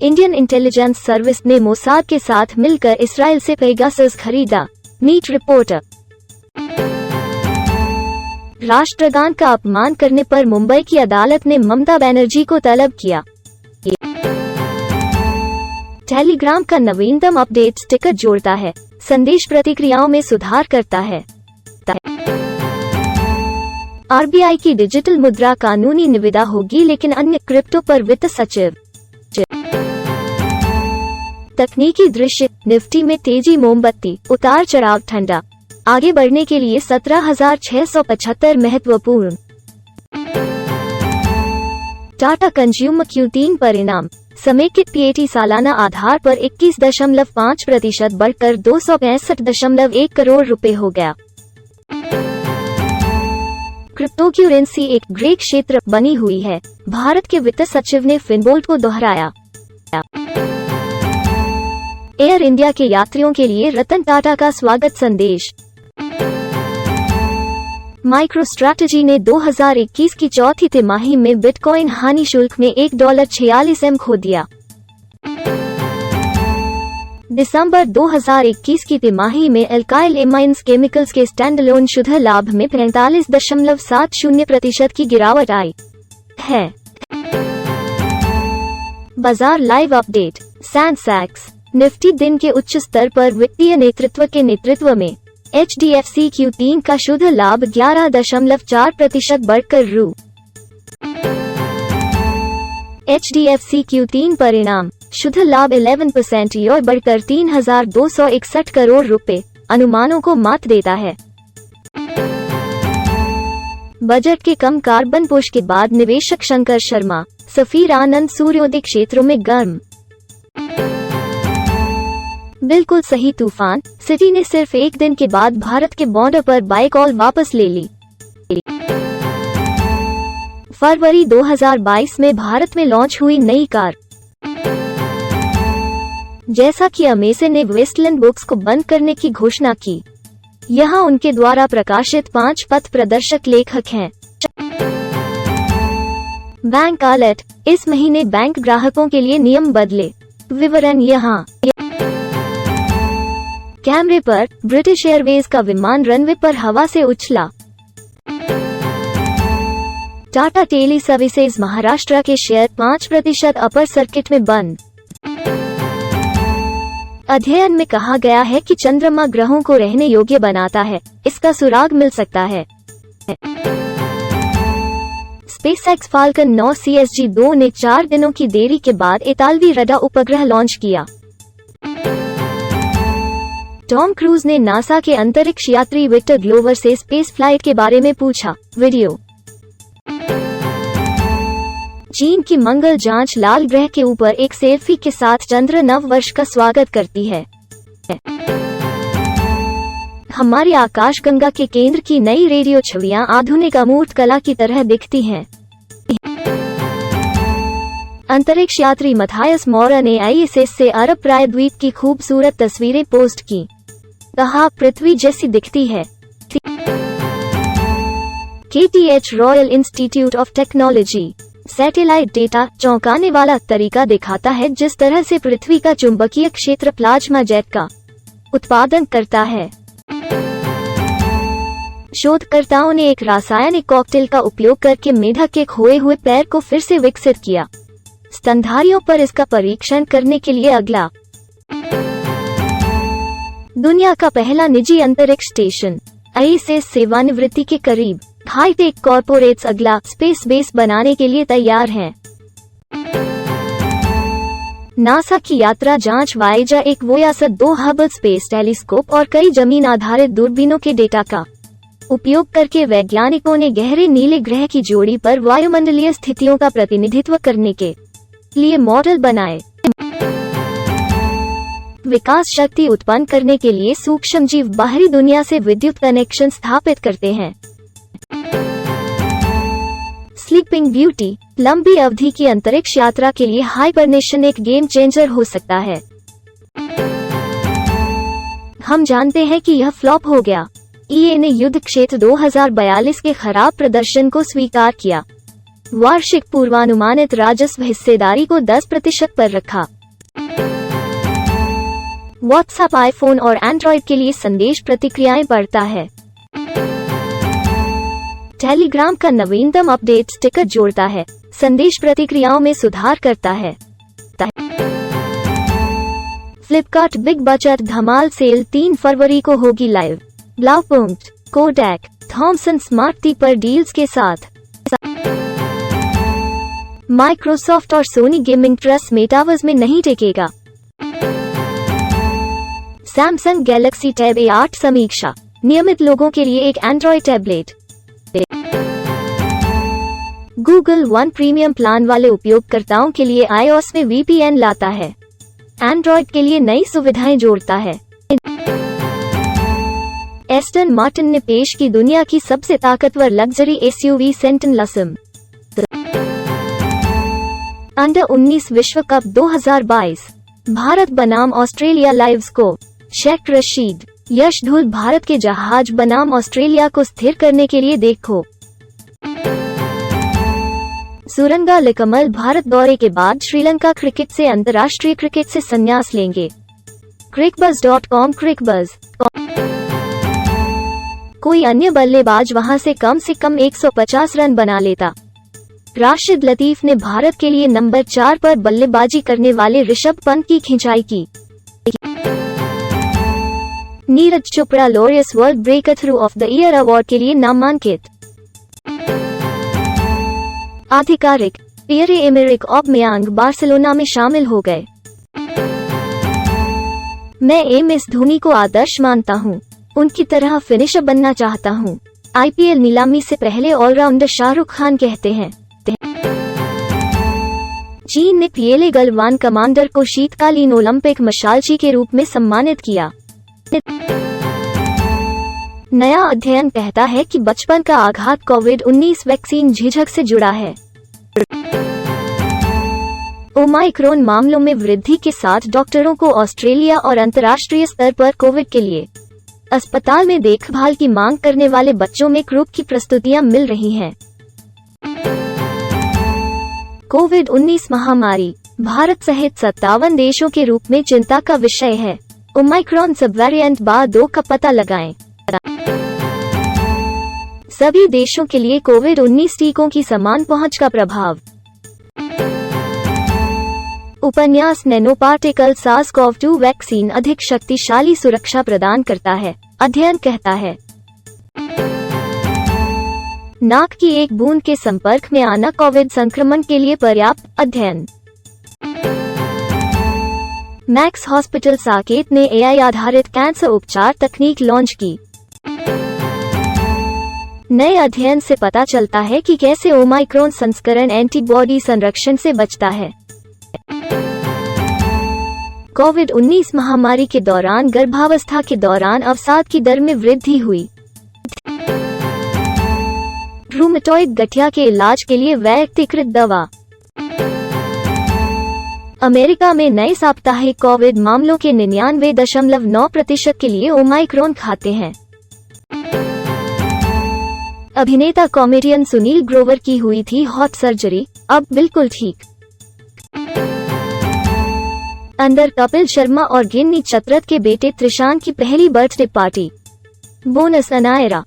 Indian intelligence service ने Mossad के साथ मिलकर इसराइल से पेगासस खरीदा, नीट रिपोर्टर। राष्ट्रगान का अपमान करने पर मुंबई की अदालत ने ममता बनर्जी को तलब किया। टेलीग्राम का नवीनतम अपडेट स्टिकर जोड़ता है, संदेश प्रतिक्रियाओं में सुधार करता है। आरबीआई की डिजिटल मुद्रा कानूनी निविदा होगी, लेकिन अन्य क्रिप्टो पर वित्त सचिव। तकनीकी दृश्य, निफ्टी में तेजी, मोमबत्ती उतार चढ़ाव ठंडा, आगे बढ़ने के लिए 17,675 महत्वपूर्ण। टाटा कंज्यूमर Q3 परिणाम, समेकित पीएटी सालाना आधार पर 21.5% बढ़कर 265.1 करोड़ रुपए हो गया। क्रिप्टो करेंसी एक ग्रे क्षेत्र बनी हुई है, भारत के वित्त सचिव ने फिनबोल्ट को दोहराया। एयर इंडिया के यात्रियों के लिए रतन टाटा का स्वागत संदेश। माइक्रोस्ट्रैटेजी ने 2021 की चौथी तिमाही में बिटकॉइन हानि शुल्क में $1.46 खो दिया। दिसंबर 2021 की तिमाही में अल्काइल एमाइन्स केमिकल्स के स्टैंडअलोन शुद्ध लाभ में 45.70% की गिरावट आई है। बाजार लाइव अपडेट, सेंसेक्स निफ्टी दिन के उच्च स्तर पर वित्तीय नेतृत्व के नेतृत्व में HDFC Q3 का शुद्ध लाभ 11.4% बढ़कर रु। HDFC Q3 परिणाम, शुद्ध लाभ 11% और बढ़कर 3,261 करोड़ रुपए, अनुमानों को मात देता है। बजट के कम कार्बन पुश के बाद निवेशक शंकर शर्मा, सफीर आनंद सूर्योदय क्षेत्रों में गर्म। बिल्कुल सही तूफान, सिटी ने सिर्फ एक दिन के बाद भारत के बॉर्डर पर बाई कॉल वापस ले ली। फरवरी 2022 में भारत में लॉन्च हुई नई कार। जैसा कि अमेज़न ने वेस्टलैंड बुक्स को बंद करने की घोषणा की, यहाँ उनके द्वारा प्रकाशित 5 पथ प्रदर्शक लेखक हैं। बैंक अलर्ट, इस महीने बैंक ग्राहकों के लिए नियम बदले, विवरण यहाँ। कैमरे पर, ब्रिटिश एयरवेज का विमान रनवे पर हवा से उछला। टाटा टेली सर्विसेज महाराष्ट्र के शेयर 5% अपर सर्किट में बंद। अध्ययन में कहा गया है कि चंद्रमा ग्रहों को रहने योग्य बनाता है, इसका सुराग मिल सकता है। स्पेसएक्स फाल्कन 9 CSG-2 ने 4 दिनों की देरी के बाद इतालवी रडा उपग्रह लॉन्च किया। टॉम क्रूज ने नासा के अंतरिक्ष यात्री विक्टर ग्लोवर से स्पेस फ्लाइट के बारे में पूछा, वीडियो। चीन की मंगल जांच लाल ग्रह के ऊपर एक सेल्फी के साथ चंद्र नव वर्ष का स्वागत करती है। हमारी आकाशगंगा के केंद्र की नई रेडियो छवियां आधुनिक अमूर्त कला की तरह दिखती हैं। अंतरिक्ष यात्री मथायस मौर्य ने ISS से अरब प्रायद्वीप की खूबसूरत तस्वीरें पोस्ट की, कहा पृथ्वी जैसी दिखती है। KTH royal institute of technology, satellite data चौंकाने वाला तरीका दिखाता है जिस तरह से पृथ्वी का चुंबकीय क्षेत्र प्लाज्मा जेट का उत्पादन करता है। शोधकर्ताओं ने एक रासायनिक कॉकटेल का उपयोग करके मेढक के खोए हुए पैर को फिर से विकसित किया। स्तनधारियों पर इसका परीक्षण करने के लिए अगला दुनिया का पहला निजी अंतरिक्ष स्टेशन ISS सेवानिवृत्ति के करीब। हाईटेक कॉर्पोरेट्स अगला स्पेस बेस बनाने के लिए तैयार हैं। नासा की यात्रा जांच वायेजर 1 वोयासर 2 हबल स्पेस टेलीस्कोप और कई जमीन आधारित दूरबीनों के डेटा का उपयोग करके वैज्ञानिकों ने गहरे नीले ग्रह की जोड़ी पर वायुमंडलीय स्थितियों का प्रतिनिधित्व करने के लिए मॉडल बनाए। विकास शक्ति उत्पन्न करने के लिए सूक्ष्मजीव बाहरी दुनिया से विद्युत कनेक्शन स्थापित करते हैं। स्लीपिंग ब्यूटी, लंबी अवधि की अंतरिक्ष यात्रा के लिए हाइबरनेशन एक गेम चेंजर हो सकता है। हम जानते हैं कि यह फ्लॉप हो गया। EA ने युद्ध क्षेत्र 2042 के खराब प्रदर्शन को स्वीकार किया। वार्षिक पूर्वानुमानित राजस्व हिस्सेदारी को 10% पर रखा। व्हाट्सएप आईफोन और एंड्रॉइड के लिए संदेश प्रतिक्रियाएं बढ़ता है। टेलीग्राम का नवीनतम अपडेट स्टिकर जोड़ता है, संदेश प्रतिक्रियाओं में सुधार करता है। फ्लिपकार्ट बिग बचत धमाल सेल 3 फरवरी को होगी लाइव। ब्लाउपॉइंट, कोडैक, थॉमसन स्मार्ट पर डील्स के साथ। माइक्रोसॉफ्ट और सोनी गेमिंग ट्रस्ट मेटावर्स में नहीं टिकेगा। सैमसंग गैलेक्सी टैब A8 समीक्षा, नियमित लोगों के लिए एक Android tablet. Google one premium plan वाले उपयोगकर्ताओं के लिए iOS में VPN लाता है, एंड्रॉयड के लिए नई सुविधाएं जोड़ता है। एस्टन मार्टिन ने पेश की दुनिया की सबसे ताकतवर लग्जरी SUV सेंटिनल। अंडर 19 विश्व कप 2022, भारत बनाम Australia live score. Shaik Rasheed, Yash Dhull Bharat के जहाज बनाम ऑस्ट्रेलिया को स्थिर करने के लिए देखो। सुरंगा लिकमल भारत दौरे के बाद श्रीलंका क्रिकेट से अंतर्राष्ट्रीय क्रिकेट से संन्यास लेंगे। crickbuzz.com Cricbuzz. कोई अन्य बल्लेबाज वहां से कम 150 रन बना लेता। राशिद लतीफ ने भारत के लिए नंबर 4 पर बल्लेबाजी करने वाले ऋषभ पंत की खिंचाई की। Neeraj Chopra Laureus world breakthrough of the year award के लिए नामांकित। आधिकारिक, पियरे-एमेरिक ऑबमेयांग बार्सिलोना में शामिल हो गए। मैं MS धोनी को आदर्श मानता हूं, उनकी तरह फिनिशर बनना चाहता हूं। IPL नीलामी से पहले ऑलराउंडर शाहरुख खान कहते हैं। चीन ने पिएले गलवान कमांडर को शीतकालीन ओलंपिक मशालची के रूप में सम्मानित किया। नया अध्ययन कहता है कि बचपन का आघात कोविड-19 वैक्सीन झिझक से जुड़ा है। ओमाइक्रोन मामलों में वृद्धि के साथ डॉक्टरों को ऑस्ट्रेलिया और अंतर्राष्ट्रीय स्तर पर कोविड के लिए अस्पताल में देखभाल की मांग करने वाले बच्चों में क्रूप की प्रस्तुतियां मिल रही हैं। कोविड-19 महामारी भारत सहित 57 देशों के रूप में चिंता का विषय है। ओमाइक्रोन सबवेरिएंट BA.2 का पता लगाएं। सभी देशों के लिए कोविड-19 टीकों की समान पहुंच का प्रभाव। उपन्यास नैनो पार्टिकल SARS-CoV-2 वैक्सीन अधिक शक्तिशाली सुरक्षा प्रदान करता है, अध्ययन कहता है। नाक की एक बूंद के संपर्क में आना कोविड संक्रमण के लिए पर्याप्त, अध्ययन। मैक्स हॉस्पिटल साकेत ने AI आधारित कैंसर उपचार तकनीक लॉन्च की। नए अध्ययन से पता चलता है कि कैसे ओमाइक्रोन संस्करण एंटीबॉडी संरक्षण से बचता है। कोविड-19 महामारी के दौरान गर्भावस्था के दौरान अवसाद की दर में वृद्धि हुई। रूमेटॉइड गठिया के इलाज के लिए व्यक्तिकृत दवा। अमेरिका में नए साप्ताहिक कोविड मामलों के 99.9% के लिए ओमाइक्रोन खाते हैं। अभिनेता कॉमेडियन सुनील ग्रोवर की हुई थी हॉट सर्जरी, अब बिल्कुल ठीक। अंदर कपिल शर्मा और गिन्नी चतरथ के बेटे त्रिशांत की पहली बर्थडे पार्टी। बोनस अनायरा।